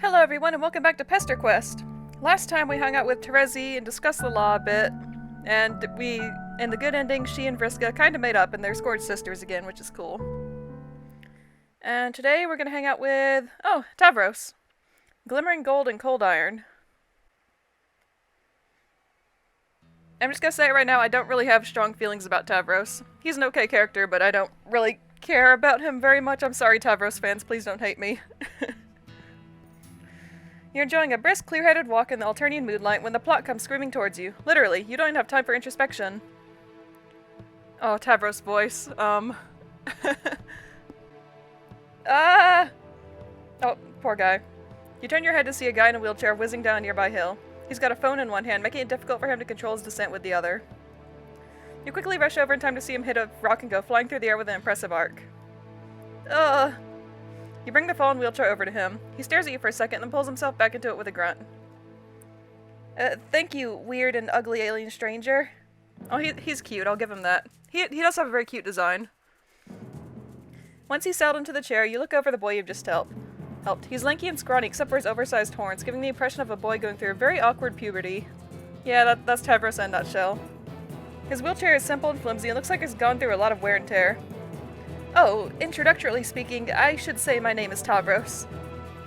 Hello everyone and welcome back to Pesterquest. Last time we hung out with Terezi and discussed the law a bit, and in the good ending, she and Vriska kinda made up and they're Scourge sisters again, which is cool. And today we're gonna hang out with, Tavros. Glimmering Gold and Cold Iron. I'm just gonna say it right now, I don't really have strong feelings about Tavros. He's an okay character, but I don't really care about him very much. I'm sorry, Tavros fans, please don't hate me. You're enjoying a brisk, clear-headed walk in the Alternian moonlight when the plot comes screaming towards you. Literally, you don't even have time for introspection. Oh, Tavros' voice. Oh, poor guy. You turn your head to see a guy in a wheelchair whizzing down a nearby hill. He's got a phone in one hand, making it difficult for him to control his descent with the other. You quickly rush over in time to see him hit a rock and go flying through the air with an impressive arc. You bring the fallen wheelchair over to him. He stares at you for a second, then pulls himself back into it with a grunt. Thank you, weird and ugly alien stranger. Oh, he's cute, I'll give him that. He does have a very cute design. Once he's settled into the chair, you look over the boy you've just helped. He's lanky and scrawny except for his oversized horns, giving the impression of a boy going through a very awkward puberty. Yeah, that's Tavros in a nutshell. His wheelchair is simple and flimsy and looks like it's gone through a lot of wear and tear. Oh, introductorily speaking, I should say my name is Tavros.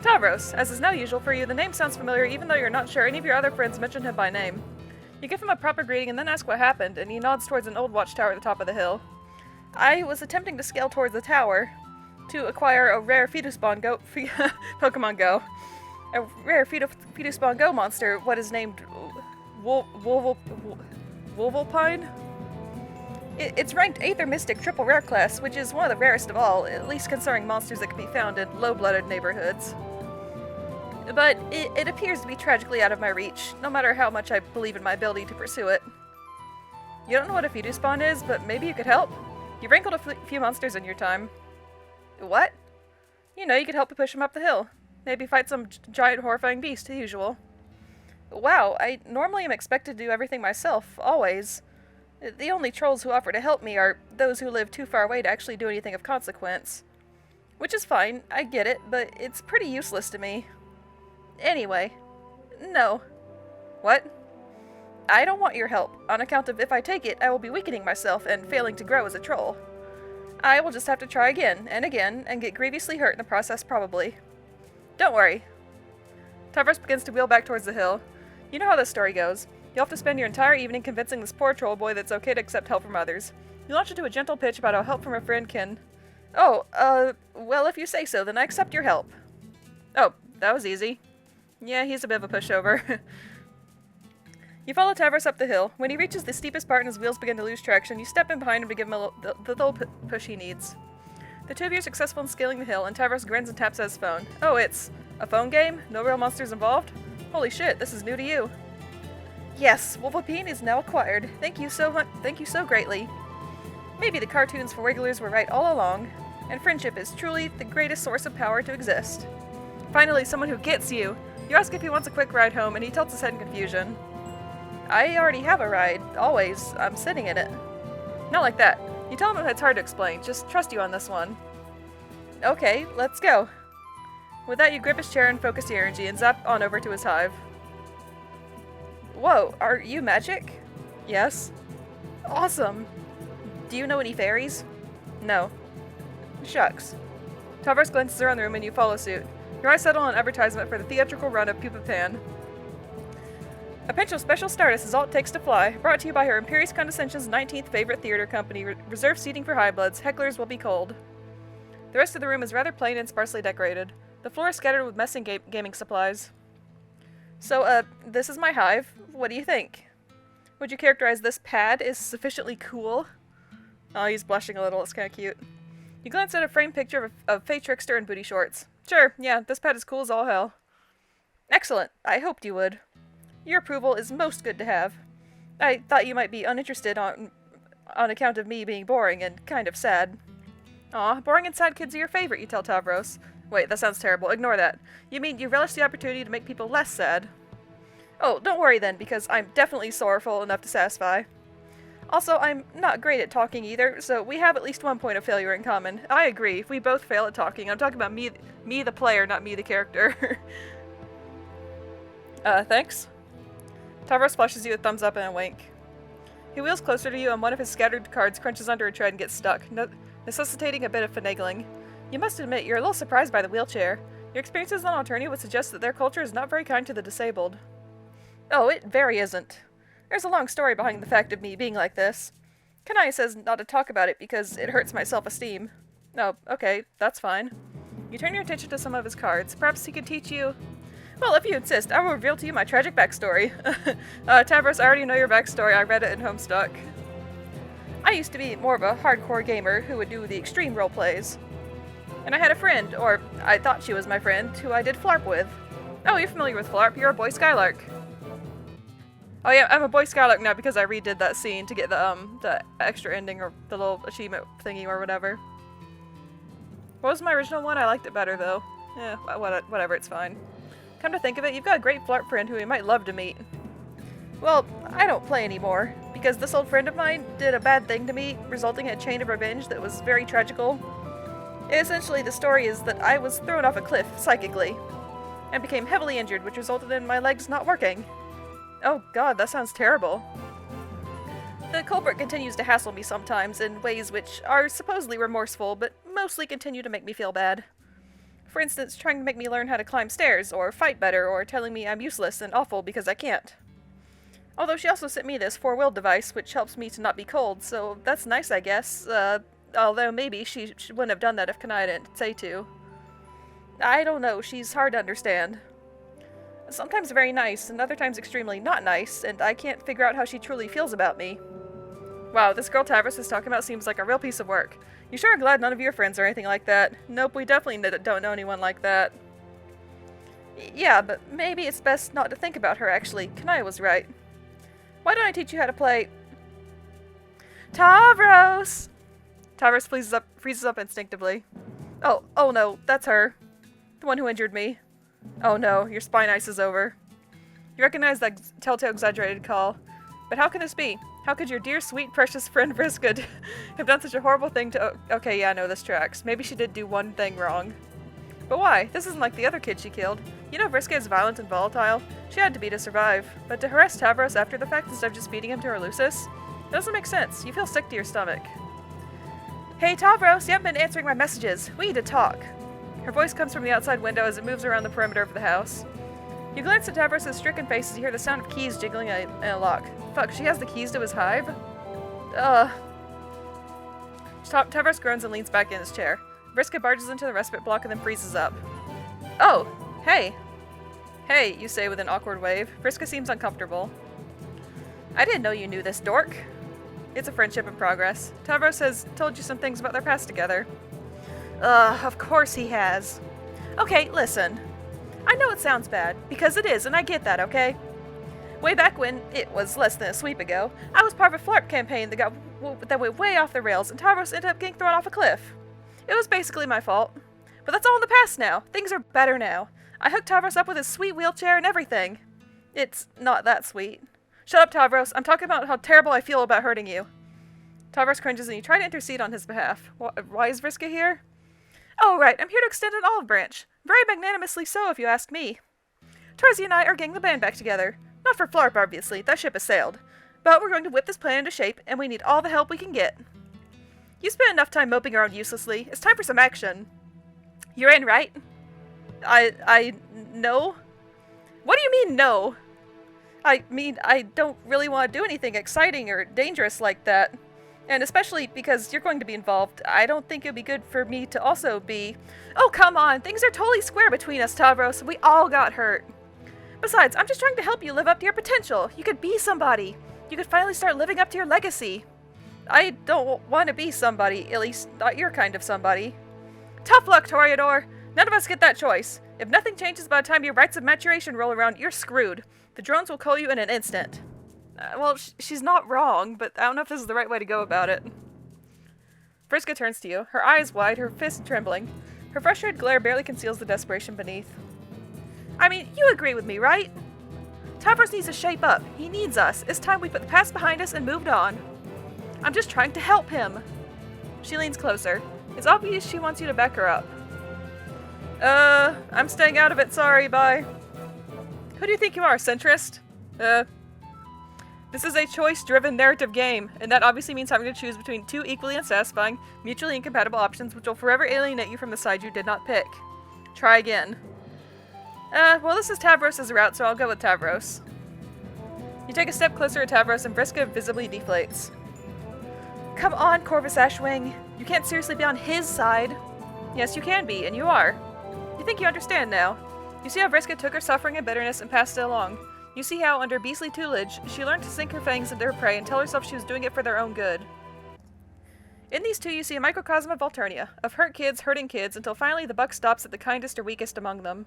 Tavros, as is now usual for you, the name sounds familiar even though you're not sure any of your other friends mentioned him by name. You give him a proper greeting and then ask what happened, and he nods towards an old watchtower at the top of the hill. I was attempting to scale towards the tower to acquire a rare Pokemon Go. A rare Phetuspawn Go monster, what is named Wolvulpine? It's ranked 8th or Mystic Triple Rare class, which is one of the rarest of all, at least considering monsters that can be found in low-blooded neighborhoods. But it appears to be tragically out of my reach, no matter how much I believe in my ability to pursue it. You don't know what a Phetuspawn is, but maybe you could help? You wrangled a few monsters in your time. What? You know, you could help to push them up the hill. Maybe fight some giant horrifying beast, the usual. Wow, I normally am expected to do everything myself, always. The only trolls who offer to help me are those who live too far away to actually do anything of consequence. Which is fine, I get it, but it's pretty useless to me. Anyway. No. What? I don't want your help, on account of if I take it, I will be weakening myself and failing to grow as a troll. I will just have to try again, and get grievously hurt in the process probably. Don't worry. Tavros begins to wheel back towards the hill. You know how this story goes. You'll have to spend your entire evening convincing this poor troll boy that it's okay to accept help from others. You launch into a gentle pitch about how help from a friend can... well, if you say so, then I accept your help. Oh, that was easy. Yeah, he's a bit of a pushover. You follow Tavros up the hill. When he reaches the steepest part and his wheels begin to lose traction, you step in behind him to give him the little push he needs. The two of you are successful in scaling the hill, and Tavros grins and taps at his phone. Oh, it's a phone game? No real monsters involved? Holy shit, this is new to you. Yes, Wolvulpine is now acquired. Thank you so greatly. Maybe the cartoons for Wigglers were right all along, and friendship is truly the greatest source of power to exist. Finally, someone who gets you. You ask if he wants a quick ride home, and he tilts his head in confusion. I already have a ride, always. I'm sitting in it. Not like that. You tell him it's hard to explain, just trust you on this one. Okay, let's go. With that, you grip his chair and focus your energy, and zap on over to his hive. Whoa, are you magic? Yes. Awesome. Do you know any fairies? No. Shucks. Tavros glances around the room and you follow suit. Your eyes settle on an advertisement for the theatrical run of Pupa Pan. A pinch of special stardust is all it takes to fly. Brought to you by Her Imperious Condescension's 19th favorite theater company. Reserved seating for high bloods. Hecklers will be cold. The rest of the room is rather plain and sparsely decorated. The floor is scattered with messing gaming supplies. So, this is my hive. What do you think? Would you characterize this pad as sufficiently cool? Oh, he's blushing a little. It's kind of cute. You glance at a framed picture of Fae Trickster in booty shorts. Sure, yeah, this pad is cool as all hell. Excellent. I hoped you would. Your approval is most good to have. I thought you might be uninterested on account of me being boring and kind of sad. Aw, boring and sad kids are your favorite, you tell Tavros. Wait, that sounds terrible. Ignore that. You mean you relish the opportunity to make people less sad? Oh, don't worry then, because I'm definitely sorrowful enough to satisfy. Also, I'm not great at talking either, so we have at least one point of failure in common. I agree, we both fail at talking. I'm talking about me the player, not me the character. Thanks. Tavros flushes you a thumbs up and a wink. He wheels closer to you and one of his scattered cards crunches under a tread and gets stuck, necessitating a bit of finagling. You must admit, you're a little surprised by the wheelchair. Your experiences on Alternia would suggest that their culture is not very kind to the disabled. Oh, it very isn't. There's a long story behind the fact of me being like this. Kanaya says not to talk about it because it hurts my self-esteem. Oh, okay, that's fine. You turn your attention to some of his cards. Perhaps he could teach you... Well, if you insist, I will reveal to you my tragic backstory. Tavros, I already know your backstory. I read it in Homestuck. I used to be more of a hardcore gamer who would do the extreme roleplays. And I had a friend, or I thought she was my friend, who I did Flarp with. Oh, you're familiar with Flarp. You're a boy Skylark. Oh yeah, I'm a boy Skylark now because I redid that scene to get the extra ending or the little achievement thingy or whatever. What was my original one? I liked it better though. Yeah, whatever, it's fine. Come to think of it, you've got a great Flarp friend who we might love to meet. Well, I don't play anymore, because this old friend of mine did a bad thing to me, resulting in a chain of revenge that was very tragical. Essentially, the story is that I was thrown off a cliff, psychically, and became heavily injured, which resulted in my legs not working. Oh god, that sounds terrible. The culprit continues to hassle me sometimes in ways which are supposedly remorseful, but mostly continue to make me feel bad. For instance, trying to make me learn how to climb stairs, or fight better, or telling me I'm useless and awful because I can't. Although she also sent me this 4-wheel device, which helps me to not be cold, so that's nice, I guess. Although maybe she wouldn't have done that if Kanaya didn't say to. I don't know, she's hard to understand. Sometimes very nice, and other times extremely not nice, and I can't figure out how she truly feels about me. Wow, this girl Tavros is talking about seems like a real piece of work. You sure are glad none of your friends or anything like that. Nope, we definitely don't know anyone like that. Yeah, but maybe it's best not to think about her, actually. Kanaya was right. Why don't I teach you how to play... Tavros! Tavros freezes up instinctively. Oh no, that's her. The one who injured me. Oh no, your spine ice is over. You recognize that telltale exaggerated call. But how can this be? How could your dear, sweet, precious friend Vriska have done such a horrible thing to... Okay, yeah, no, this tracks. Maybe she did do one thing wrong. But why? This isn't like the other kid she killed. You know Vriska is violent and volatile. She had to be to survive. But to harass Tavros after the fact instead of just beating him to her Lucis? It doesn't make sense. You feel sick to your stomach. Hey Tavros, you haven't been answering my messages. We need to talk. Her voice comes from the outside window as it moves around the perimeter of the house. You glance at Tavros' stricken face as you hear the sound of keys jiggling in a lock. Fuck, she has the keys to his hive? Tavros groans and leans back in his chair. Vriska barges into the respite block and then freezes up. Oh, hey. Hey, you say with an awkward wave. Vriska seems uncomfortable. I didn't know you knew this, dork. It's a friendship in progress. Tavros has told you some things about their past together. Of course he has. Okay, listen. I know it sounds bad, because it is, and I get that, okay? Way back when, it was less than a sweep ago, I was part of a Flarp campaign that went way off the rails, and Tavros ended up getting thrown off a cliff. It was basically my fault. But that's all in the past now. Things are better now. I hooked Tavros up with his sweet wheelchair and everything. It's not that sweet. Shut up, Tavros. I'm talking about how terrible I feel about hurting you. Tavros cringes and you try to intercede on his behalf. Why is Vriska here? Oh, right. I'm here to extend an olive branch. Very magnanimously so, if you ask me. Tarzi and I are getting the band back together. Not for Flarp, obviously. That ship has sailed. But we're going to whip this plan into shape, and we need all the help we can get. You spent enough time moping around uselessly. It's time for some action. You're in, right? No? What do you mean, no? I mean, I don't really want to do anything exciting or dangerous like that. And especially because you're going to be involved, I don't think it'd be good for me to also be... Oh, come on! Things are totally square between us, Tavros. We all got hurt. Besides, I'm just trying to help you live up to your potential. You could be somebody. You could finally start living up to your legacy. I don't want to be somebody, at least not your kind of somebody. Tough luck, Toreador. None of us get that choice. If nothing changes by the time your rites of maturation roll around, you're screwed. The drones will call you in an instant. Well, she's not wrong, but I don't know if this is the right way to go about it. Vriska turns to you, her eyes wide, her fist trembling. Her frustrated glare barely conceals the desperation beneath. I mean, you agree with me, right? Tavros needs to shape up. He needs us. It's time we put the past behind us and moved on. I'm just trying to help him. She leans closer. It's obvious she wants you to back her up. I'm staying out of it, sorry, bye. Who do you think you are, centrist? This is a choice-driven narrative game, and that obviously means having to choose between two equally unsatisfying, mutually incompatible options which will forever alienate you from the side you did not pick. Try again. Well, this is Tavros' route, so I'll go with Tavros. You take a step closer to Tavros, and Vriska visibly deflates. Come on, Corvus Ashwing. You can't seriously be on his side. Yes, you can be, and you are. You think you understand now. You see how Vriska took her suffering and bitterness and passed it along. You see how, under beastly tutelage, she learned to sink her fangs into her prey and tell herself she was doing it for their own good. In these two, you see a microcosm of Alternia, of hurt kids hurting kids, until finally the buck stops at the kindest or weakest among them.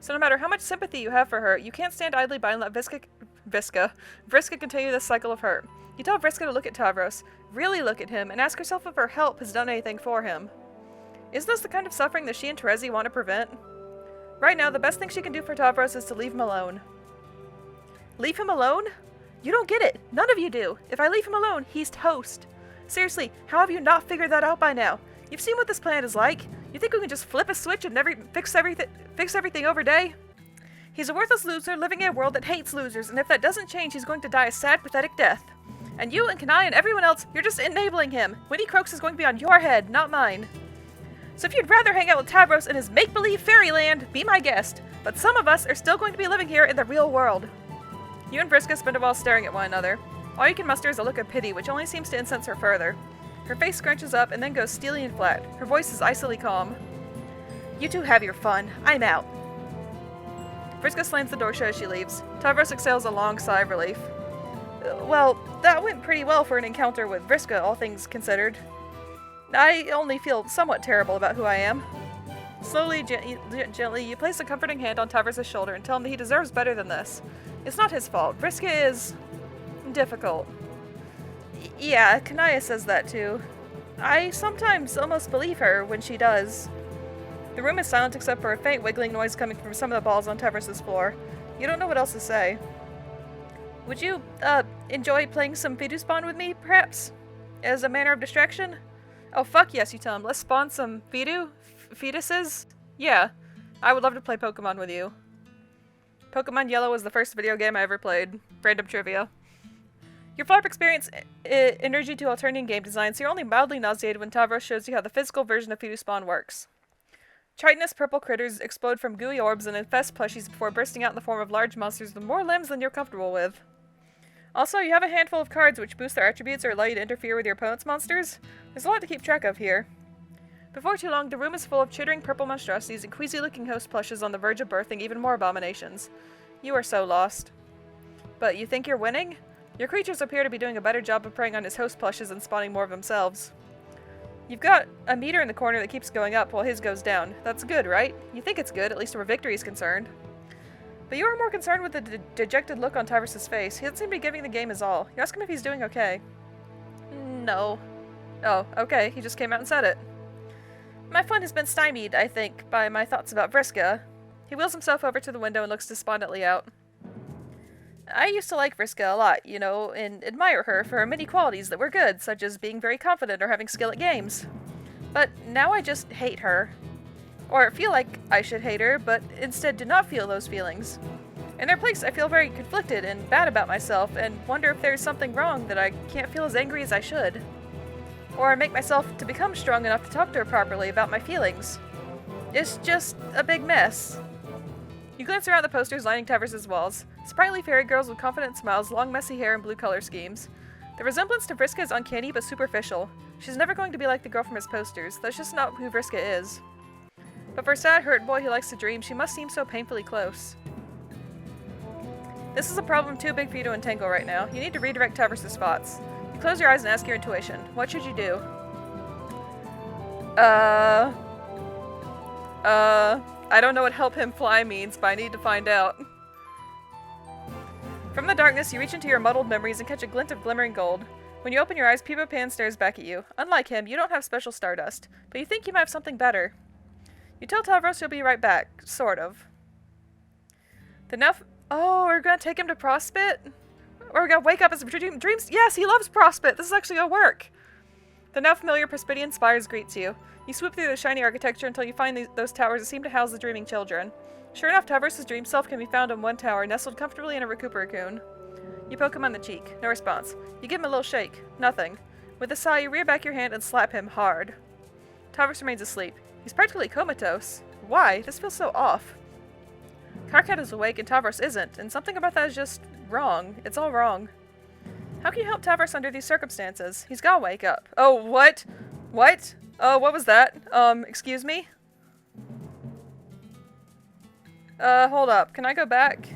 So no matter how much sympathy you have for her, you can't stand idly by and let Vriska continue this cycle of hurt. You tell Vriska to look at Tavros, really look at him, and ask herself if her help has done anything for him. Is this the kind of suffering that she and Terezi want to prevent? Right now, the best thing she can do for Tavros is to leave him alone. Leave him alone? You don't get it. None of you do. If I leave him alone, he's toast. Seriously, how have you not figured that out by now? You've seen what this planet is like. You think we can just flip a switch and never fix everything over day? He's a worthless loser living in a world that hates losers, and if that doesn't change, he's going to die a sad, pathetic death. And you and Kanaya and everyone else, you're just enabling him. Winnie Croaks is going to be on your head, not mine. So if you'd rather hang out with Tavros in his make-believe fairyland, be my guest. But some of us are still going to be living here in the real world. You and Vriska spend a while staring at one another. All you can muster is a look of pity, which only seems to incense her further. Her face scrunches up and then goes steely and flat. Her voice is icily calm. You two have your fun. I'm out. Vriska slams the door shut as she leaves. Tavros exhales a long sigh of relief. Well, that went pretty well for an encounter with Vriska, all things considered. I only feel somewhat terrible about who I am. Slowly, gently, you place a comforting hand on Tavros' shoulder and tell him that he deserves better than this. It's not his fault. Vriska is difficult. Yeah, Kanaya says that too. I sometimes almost believe her when she does. The room is silent except for a faint wiggling noise coming from some of the balls on Tavros' floor. You don't know what else to say. Would you, enjoy playing some Fidu Spawn with me, perhaps? As a manner of distraction? Oh, fuck yes, you tell him. Let's spawn some fetuses? Yeah. I would love to play Pokemon with you. Pokemon Yellow was the first video game I ever played. Random trivia. Your FLARP experience energy to Alternian game design, so you're only mildly nauseated when Tavros shows you how the physical version of Fidu Spawn works. Chitinous purple critters explode from gooey orbs and infest plushies before bursting out in the form of large monsters with more limbs than you're comfortable with. Also, you have a handful of cards which boost their attributes or allow you to interfere with your opponent's monsters. There's a lot to keep track of here. Before too long, the room is full of chittering purple monstrosities and queasy-looking host plushes on the verge of birthing even more abominations. You are so lost. But you think you're winning? Your creatures appear to be doing a better job of preying on his host plushes and spawning more of themselves. You've got a meter in the corner that keeps going up while his goes down. That's good, right? You think it's good, at least where victory is concerned. But you are more concerned with the dejected look on Tavros' face. He doesn't seem to be giving the game his all. You ask him if he's doing okay. No. Oh, okay. He just came out and said it. My fun has been stymied, I think, by my thoughts about Vriska. He wheels himself over to the window and looks despondently out. I used to like Vriska a lot, you know, and admire her for her many qualities that were good, such as being very confident or having skill at games. But now I just hate her. Or feel like I should hate her, but instead do not feel those feelings. In their place, I feel very conflicted and bad about myself, and wonder if there's something wrong that I can't feel as angry as I should. Or make myself to become strong enough to talk to her properly about my feelings. It's just a big mess. You glance around the posters lining Tavros' walls. Sprightly fairy girls with confident smiles, long messy hair, and blue color schemes. The resemblance to Vriska is uncanny but superficial. She's never going to be like the girl from his posters. That's just not who Vriska is. But for a sad, hurt boy who likes to dream, she must seem so painfully close. This is a problem too big for you to untangle right now. You need to redirect Tavros' thoughts. You close your eyes and ask your intuition. What should you do? I don't know what help him fly means, but I need to find out. From the darkness, you reach into your muddled memories and catch a glint of glimmering gold. When you open your eyes, Peebo Pan stares back at you. Unlike him, you don't have special stardust, but you think you might have something better. You tell Tavros you'll be right back. Sort of. Oh, we're gonna take him to Prospit? Or we're gonna wake up as dreams? Yes, he loves Prospit! This is actually gonna work! The now familiar Perspidian spires greets you. You swoop through the shiny architecture until you find those towers that seem to house the dreaming children. Sure enough, Tavros' dream self can be found on one tower, nestled comfortably in a Recuperacoon. You poke him on the cheek. No response. You give him a little shake. Nothing. With a sigh, you rear back your hand and slap him hard. Tavros remains asleep. He's practically comatose. Why? This feels so off. Karkat is awake and Tavros isn't, and something about that is just wrong. It's all wrong. How can you help Tavros under these circumstances? He's gotta wake up. Oh, what? What? Oh, what was that? Excuse me? Hold up. Can I go back?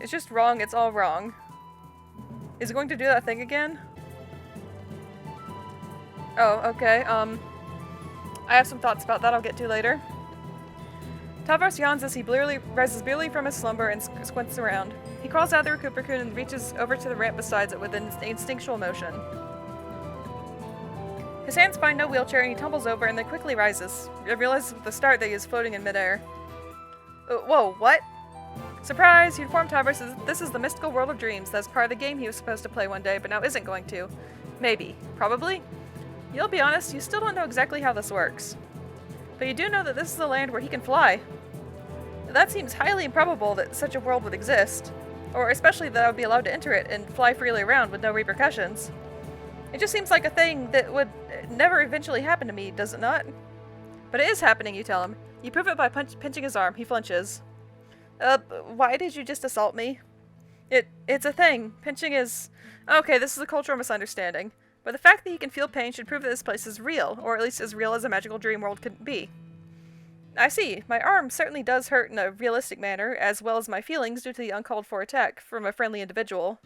It's just wrong. It's all wrong. Is it going to do that thing again? Oh, okay. I have some thoughts about that I'll get to later. Tavros yawns as he rises blearily from his slumber and squints around. He crawls out of the Recuperacoon and reaches over to the ramp beside it with an instinctual motion. His hands find no wheelchair and he tumbles over and then quickly rises. He realizes with the start that he is floating in midair. Whoa, what? Surprise! You inform Tavros this is the mystical world of dreams. That's part of the game he was supposed to play one day, but now isn't going to. Maybe. Probably? You'll be honest, you still don't know exactly how this works. But you do know that this is a land where he can fly. That seems highly improbable that such a world would exist. Or especially that I would be allowed to enter it and fly freely around with no repercussions. It just seems like a thing that would never eventually happen to me, does it not? But it is happening, you tell him. You prove it by pinching his arm. He flinches. Why did you just assault me? It's a thing. Pinching is... Okay, this is a cultural misunderstanding. But the fact that he can feel pain should prove that this place is real, or at least as real as a magical dream world could be. I see. My arm certainly does hurt in a realistic manner, as well as my feelings due to the uncalled-for attack from a friendly individual.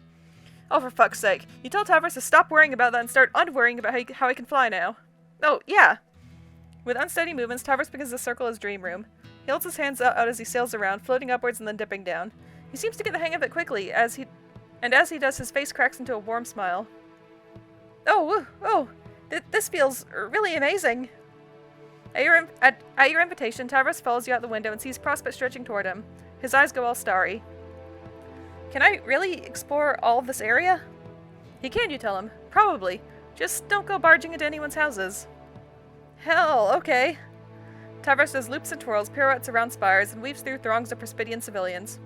Oh, for fuck's sake. You tell Tavros to stop worrying about that and start unworrying about how he can fly now. Oh, yeah. With unsteady movements, Tavros begins to circle his dream room. He holds his hands out as he sails around, floating upwards and then dipping down. He seems to get the hang of it quickly, as he does, his face cracks into a warm smile. This feels really amazing. At your invitation, Tavros follows you out the window and sees Prospect stretching toward him. His eyes go all starry. Can I really explore all of this area? He can, you tell him. Probably. Just don't go barging into anyone's houses. Hell, okay. Tavros does loops and twirls, pirouettes around spires, and weaves through throngs of Perspidian civilians.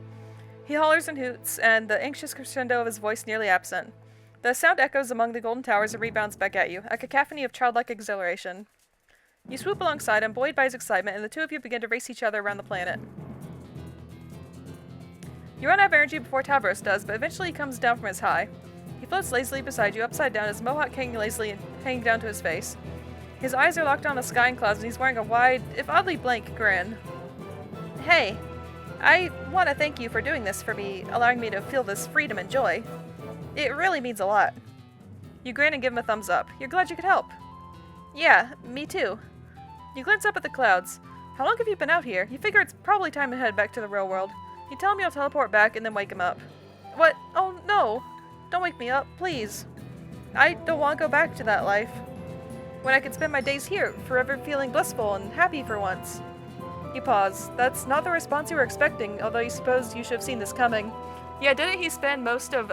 He hollers and hoots, and the anxious crescendo of his voice nearly absent. The sound echoes among the golden towers and rebounds back at you, a cacophony of childlike exhilaration. You swoop alongside him, buoyed by his excitement, and the two of you begin to race each other around the planet. You run out of energy before Tavros does, but eventually he comes down from his high. He floats lazily beside you, upside down, his mohawk hanging down to his face. His eyes are locked on the sky and clouds, and he's wearing a wide, if oddly blank, grin. Hey, I want to thank you for doing this for me, allowing me to feel this freedom and joy. It really means a lot. You grin and give him a thumbs up. You're glad you could help. Yeah, me too. You glance up at the clouds. How long have you been out here? You figure it's probably time to head back to the real world. You tell him you'll teleport back and then wake him up. What? Oh, no. Don't wake me up, please. I don't want to go back to that life. When I could spend my days here, forever feeling blissful and happy for once. You pause. That's not the response you were expecting, although you suppose you should have seen this coming. Yeah, didn't he spend most of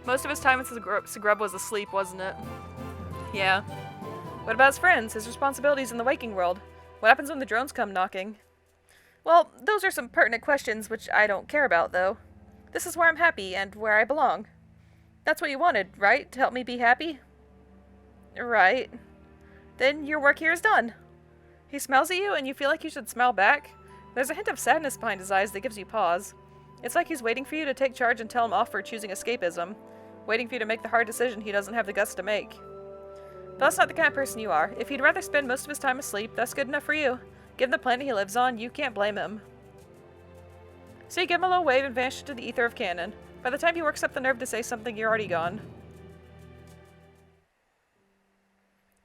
his time with Sagrub was asleep, wasn't it? Yeah. What about his friends, his responsibilities in the waking world? What happens when the drones come knocking? Well, those are some pertinent questions which I don't care about, though. This is where I'm happy and where I belong. That's what you wanted, right? To help me be happy? Right. Then your work here is done. He smiles at you and you feel like you should smile back. There's a hint of sadness behind his eyes that gives you pause. It's like he's waiting for you to take charge and tell him off for choosing escapism. Waiting for you to make the hard decision he doesn't have the guts to make. But that's not the kind of person you are. If he'd rather spend most of his time asleep, that's good enough for you. Given the planet he lives on, you can't blame him. So you give him a little wave and vanish into the ether of canon. By the time he works up the nerve to say something, you're already gone.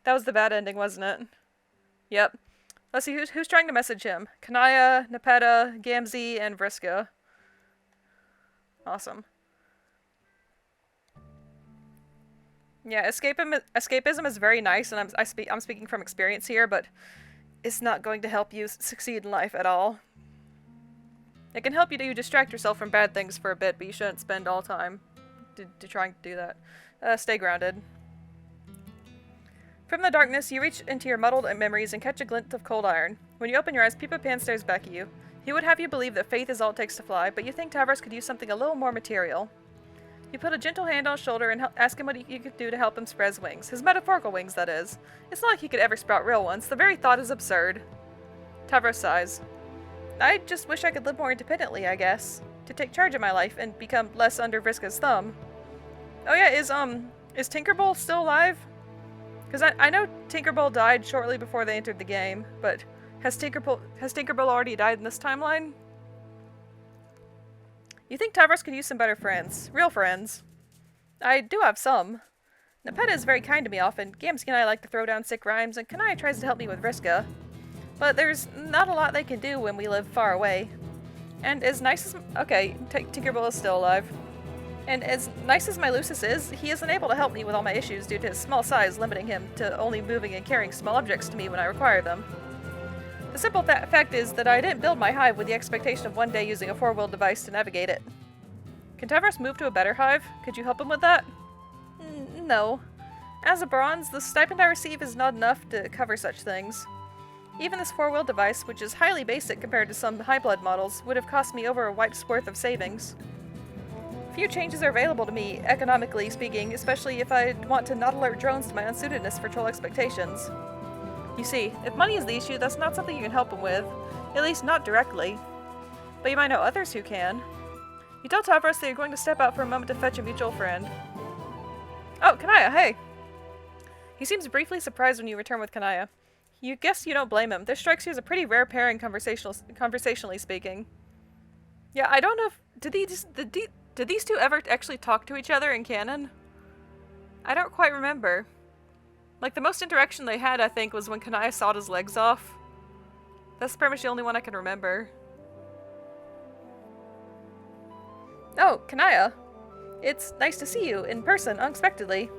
That was the bad ending, wasn't it? Yep. Let's see, who's trying to message him? Kanaya, Nepeta, Gamzee, and Vriska. Awesome. Yeah, escapism is very nice, and I'm speaking from experience here, but it's not going to help you succeed in life at all. It can help you to distract yourself from bad things for a bit, but you shouldn't spend all time to trying to do that. Stay grounded. From the darkness, you reach into your muddled memories and catch a glint of cold iron. When you open your eyes, Peepa Pan stares back at you. He would have you believe that faith is all it takes to fly, but you think Tavros could use something a little more material. You put a gentle hand on his shoulder and ask him what you could do to help him spread his wings. His metaphorical wings, that is. It's not like he could ever sprout real ones. The very thought is absurd. Tavros sighs. I just wish I could live more independently, I guess. To take charge of my life and become less under Vriska's thumb. Oh yeah, is Tinkerbell still alive? Because I know Tinkerbell died shortly before they entered the game, but has Tinkerbell already died in this timeline? You think Tavros could use some better friends. Real friends. I do have some. Nepeta is very kind to me often. Gamsky and I like to throw down sick rhymes, and Kanaya tries to help me with Vriska. But there's not a lot they can do when we live far away. And as nice as... Okay, Tinkerbell is still alive. And as nice as my Lucis is, he isn't able to help me with all my issues due to his small size limiting him to only moving and carrying small objects to me when I require them. The simple fact is that I didn't build my hive with the expectation of one day using a four-wheeled device to navigate it. Can Tavros move to a better hive? Could you help him with that? No. As a bronze, the stipend I receive is not enough to cover such things. Even this four-wheeled device, which is highly basic compared to some high-blood models, would have cost me over a wife's worth of savings. Few changes are available to me, economically speaking, especially if I want to not alert drones to my unsuitedness for troll expectations. You see, if money is the issue, that's not something you can help him with. At least not directly. But you might know others who can. You tell Tavros that you're going to step out for a moment to fetch a mutual friend. Oh, Kanaya, hey! He seems briefly surprised when you return with Kanaya. You guess you don't blame him. This strikes you as a pretty rare pairing conversationally speaking. Yeah, I don't know if... Did these two ever actually talk to each other in canon? I don't quite remember. Like, the most interaction they had, I think, was when Kanaya sawed his legs off. That's pretty much the only one I can remember. Oh, Kanaya. It's nice to see you in person, unexpectedly.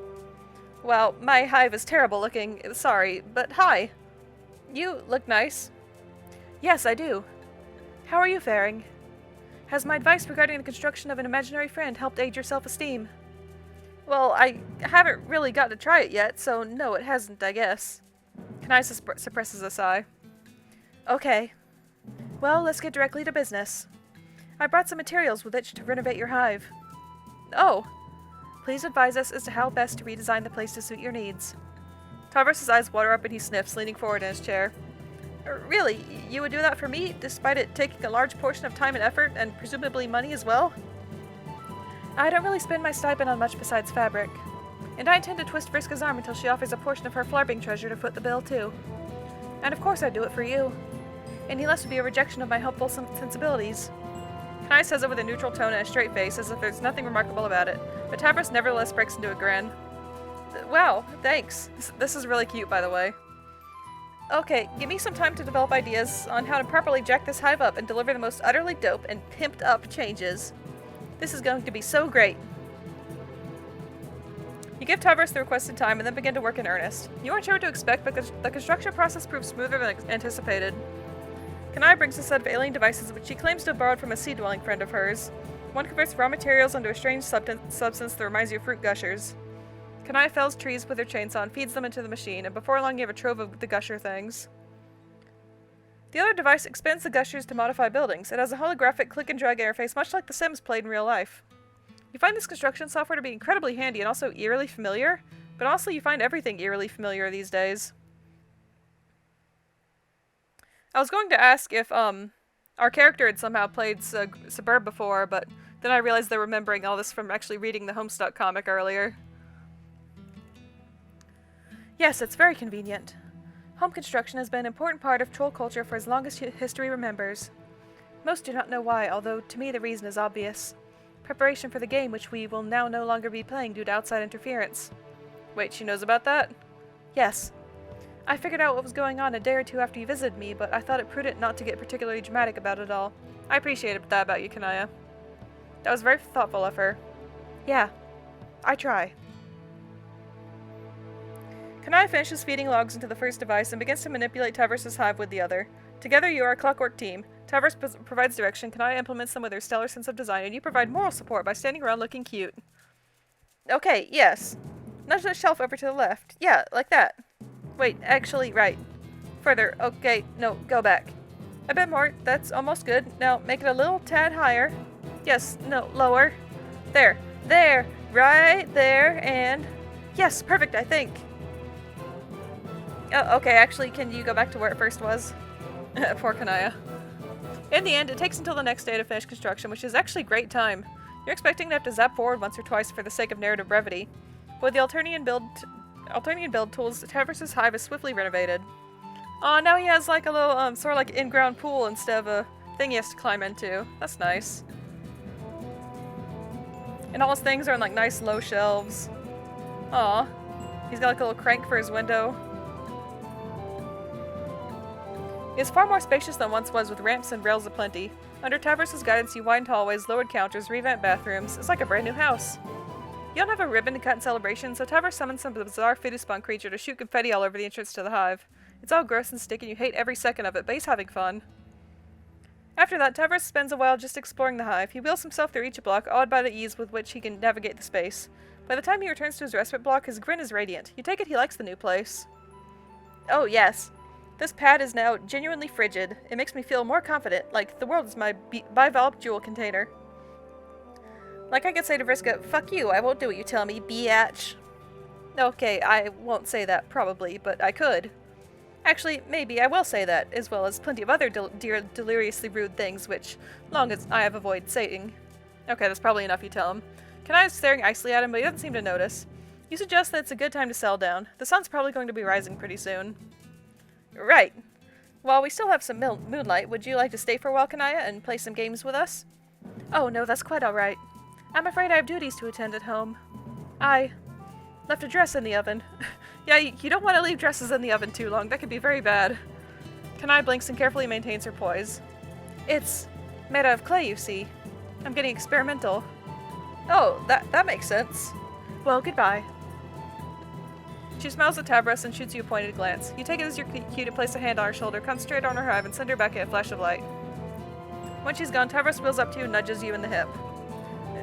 Well, my hive is terrible looking, sorry, but hi. You look nice. Yes, I do. How are you faring? Has my advice regarding the construction of an imaginary friend helped aid your self-esteem? Well, I haven't really got to try it yet, so no, it hasn't, I guess. Kanaya suppresses a sigh. Okay. Well, let's get directly to business. I brought some materials with which to renovate your hive. Oh. Please advise us as to how best to redesign the place to suit your needs. Tavros' eyes water up and he sniffs, leaning forward in his chair. Really? You would do that for me, despite it taking a large portion of time and effort, and presumably money as well? I don't really spend my stipend on much besides fabric. And I intend to twist Vriska's arm until she offers a portion of her flarbing treasure to foot the bill, too. And of course I'd do it for you. Any less would be a rejection of my helpful sensibilities. Kanaya says it with a neutral tone and a straight face, as if there's nothing remarkable about it, but Tavros nevertheless breaks into a grin. Wow, thanks. This is really cute, by the way. Okay, give me some time to develop ideas on how to properly jack this hive up and deliver the most utterly dope and pimped up changes. This is going to be so great. You give Tavros the requested time and then begin to work in earnest. You aren't sure what to expect, but the construction process proves smoother than anticipated. Kanaya brings a set of alien devices which she claims to have borrowed from a sea-dwelling friend of hers. One converts raw materials into a strange substance that reminds you of fruit gushers. Kanaya fells trees with her chainsaw and feeds them into the machine, and before long you have a trove of the gusher things. The other device expands the gushers to modify buildings. It has a holographic click-and-drag interface much like The Sims played in real life. You find this construction software to be incredibly handy and also eerily familiar, but honestly you find everything eerily familiar these days. I was going to ask if, our character had somehow played Suburb before, but then I realized they're remembering all this from actually reading the Homestuck comic earlier. Yes, it's very convenient. Home construction has been an important part of troll culture for as long as history remembers. Most do not know why, although to me the reason is obvious. Preparation for the game, which we will now no longer be playing due to outside interference. Wait, she knows about that? Yes. I figured out what was going on a day or two after you visited me, but I thought it prudent not to get particularly dramatic about it all. I appreciated that about you, Kanaya. That was very thoughtful of her. Yeah. I try. Kanaya finishes feeding logs into the first device and begins to manipulate Tavros' hive with the other. Together you are a clockwork team. Tavros provides direction, Kanaya implements them with her stellar sense of design, and you provide moral support by standing around looking cute. Okay, yes. Nudge that shelf over to the left. Yeah, like that. Wait, actually, right. Further. Okay, no, go back. A bit more. That's almost good. Now, make it a little tad higher. Yes, no, lower. There. There. Right there, and... Yes, perfect, I think. Oh, okay, actually, can you go back to where it first was? Poor Kanaya. In the end, it takes until the next day to finish construction, which is actually great time. You're expecting to have to zap forward once or twice for the sake of narrative brevity. With the Alternian build tools, Tavros' hive is swiftly renovated. Oh, now he has like a little, sort of like in-ground pool instead of a thing he has to climb into. That's nice. And all his things are on like nice low shelves. Aw. He's got like a little crank for his window. It's far more spacious than once was, with ramps and rails aplenty. Under Tavros' guidance, you widened hallways, lowered counters, revamped bathrooms. It's like a brand new house. You don't have a ribbon to cut in celebration, so Tavros summons some bizarre Hiveswap creature to shoot confetti all over the entrance to the hive. It's all gross and sticky, and you hate every second of it, but he's having fun. After that, Tavros spends a while just exploring the hive. He wheels himself through each block, awed by the ease with which he can navigate the space. By the time he returns to his respite block, his grin is radiant. You take it he likes the new place. Oh, yes. This pad is now genuinely frigid. It makes me feel more confident, like the world is my bivalve jewel container. Like I could say to Vriska, fuck you, I won't do what you tell me, biatch. Okay, I won't say that, probably, but I could. Actually, maybe I will say that, as well as plenty of other deliriously rude things, which, long as I have avoided saying. Okay, that's probably enough, you tell him. Kanai is staring icily at him, but he doesn't seem to notice. You suggest that it's a good time to settle down. The sun's probably going to be rising pretty soon. Right. While we still have some moonlight, would you like to stay for a while, Kanaya, and play some games with us? Oh, no, that's quite alright. I'm afraid I have duties to attend at home. I left a dress in the oven. Yeah, you don't want to leave dresses in the oven too long. That could be very bad. Kanai blinks and carefully maintains her poise. It's made out of clay, you see. I'm getting experimental. Oh, that makes sense. Well, goodbye. She smiles at Tavros and shoots you a pointed glance. You take it as your cue to place a hand on her shoulder, concentrate on her hive, and send her back a flash of light. When she's gone, Tavros wheels up to you and nudges you in the hip.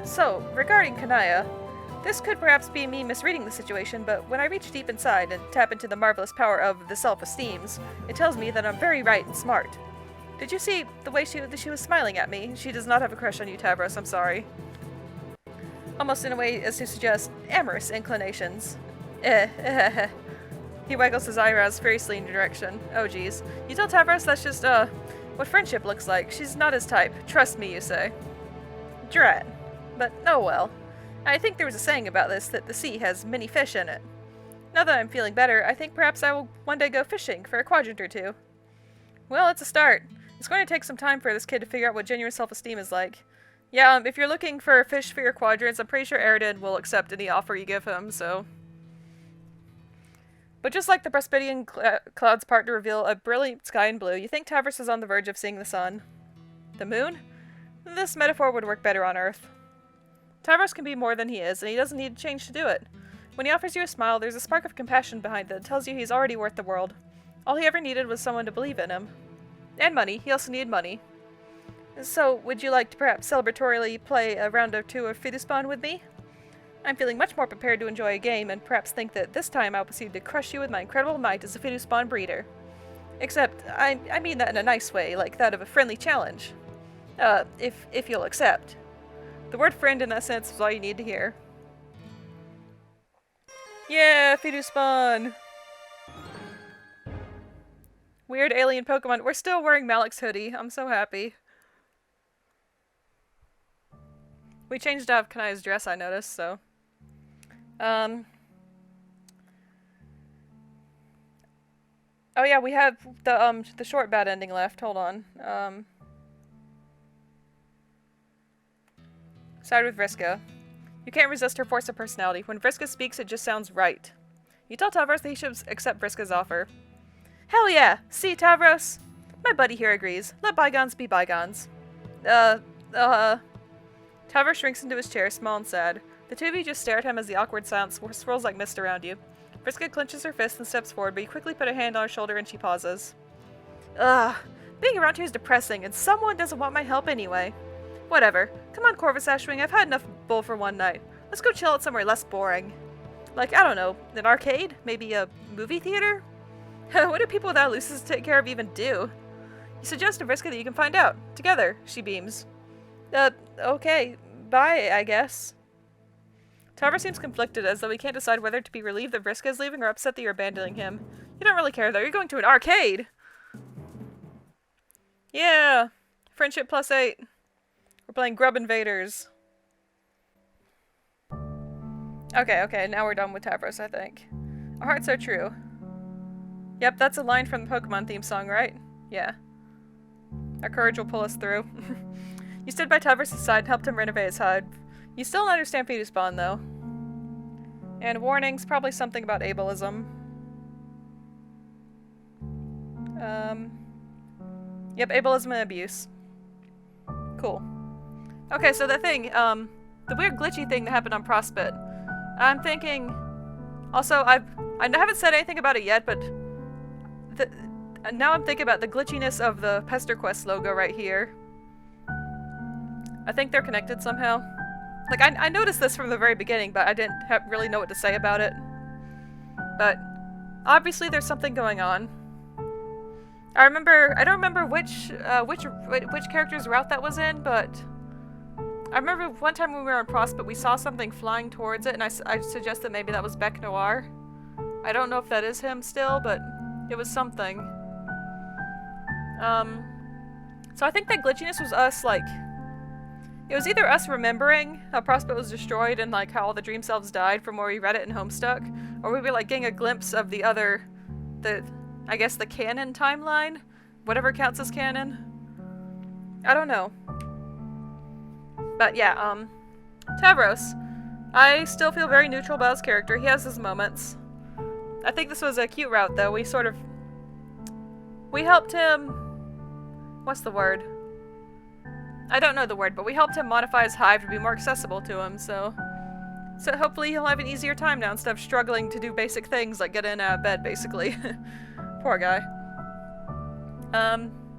So, regarding Kanaya, this could perhaps be me misreading the situation, but when I reach deep inside and tap into the marvelous power of the self-esteems, it tells me that I'm very right and smart. Did you see the way she was smiling at me? She does not have a crush on you, Tavros, I'm sorry. Almost in a way as to suggest amorous inclinations. He waggles his eyebrows furiously in your direction. Oh geez. You tell Tavros that's just, what friendship looks like. She's not his type. Trust me, you say. Drat. But, oh well. I think there was a saying about this, that the sea has many fish in it. Now that I'm feeling better, I think perhaps I will one day go fishing for a quadrant or two. Well, it's a start. It's going to take some time for this kid to figure out what genuine self-esteem is like. Yeah, if you're looking for a fish for your quadrants, I'm pretty sure Eridan will accept any offer you give him, so... But just like the Brespedian clouds part to reveal a brilliant sky in blue, you think Tavros is on the verge of seeing the sun. The moon? This metaphor would work better on Earth. Tavros can be more than he is, and he doesn't need to change to do it. When he offers you a smile, there's a spark of compassion behind it that tells you he's already worth the world. All he ever needed was someone to believe in him. And money. He also needed money. So, would you like to perhaps celebratorily play a round or two of Hiveswap with me? I'm feeling much more prepared to enjoy a game, and perhaps think that this time I'll proceed to crush you with my incredible might as a Hiveswap breeder. Except, I mean that in a nice way, like that of a friendly challenge. If you'll accept. The word friend in that sense is all you need to hear. Yeah, Hiveswap! Weird alien Pokemon. We're still wearing Malik's hoodie. I'm so happy. We changed out Kanaya's dress, I noticed, so... Oh yeah, we have the short bad ending left. Hold on. Side with Vriska. You can't resist her force of personality. When Vriska speaks, it just sounds right. You tell Tavros that he should accept Vriska's offer. Hell yeah! See, Tavros? My buddy here agrees. Let bygones be bygones. Tavros shrinks into his chair, small and sad. The two of you just stare at him as the awkward silence swirls like mist around you. Vriska clenches her fist and steps forward, but you quickly put a hand on her shoulder and she pauses. Ugh. Being around here is depressing, and someone doesn't want my help anyway. Whatever. Come on, Corvus Ashwing, I've had enough bull for one night. Let's go chill out somewhere less boring. Like, I don't know, an arcade? Maybe a movie theater? What do people without luces to take care of even do? You suggest a Vriska that you can find out. Together, she beams. Okay. Bye, I guess. Tavros seems conflicted, as though he can't decide whether to be relieved that Vriska is leaving or upset that you're abandoning him. You don't really care, though. You're going to an arcade! Yeah! Friendship +8. We're playing Grub Invaders. Okay, now we're done with Tavros, I think. Our hearts are true. Yep, that's a line from the Pokemon theme song, right? Yeah. Our courage will pull us through. You stood by Tavros' side and helped him renovate his hide. You still don't understand Fetuspawn, though. And warnings, probably something about ableism. Yep, ableism and abuse. Cool. Okay, so the thing, the weird glitchy thing that happened on Prospit. I'm thinking... Also, I haven't said anything about it yet, but... now I'm thinking about the glitchiness of the Pesterquest logo right here. I think they're connected somehow. Like, I noticed this from the very beginning, but I didn't really know what to say about it. But, obviously there's something going on. I don't remember which character's route that was in, but... I remember one time when we were on Prospect, we saw something flying towards it, and I suggest that maybe that was Bec Noir. I don't know if that is him still, but it was something. So I think that glitchiness was us, like... It was either us remembering how Prospect was destroyed and, like, how all the Dream Selves died from where we read it in Homestuck, or we were, like, getting a glimpse of the other... I guess the canon timeline? Whatever counts as canon? I don't know. But yeah, Tavros. I still feel very neutral about his character. He has his moments. I think this was a cute route, though. We helped him... What's the word? I don't know the word, but we helped him modify his hive to be more accessible to him, so hopefully he'll have an easier time now instead of struggling to do basic things like get in and out of bed, basically. Poor guy.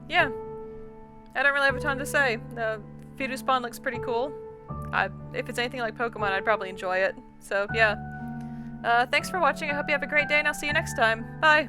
Yeah. I don't really have a ton to say. Fetuspawn looks pretty cool. If it's anything like Pokemon, I'd probably enjoy it. So, yeah. Thanks for watching. I hope you have a great day, and I'll see you next time. Bye!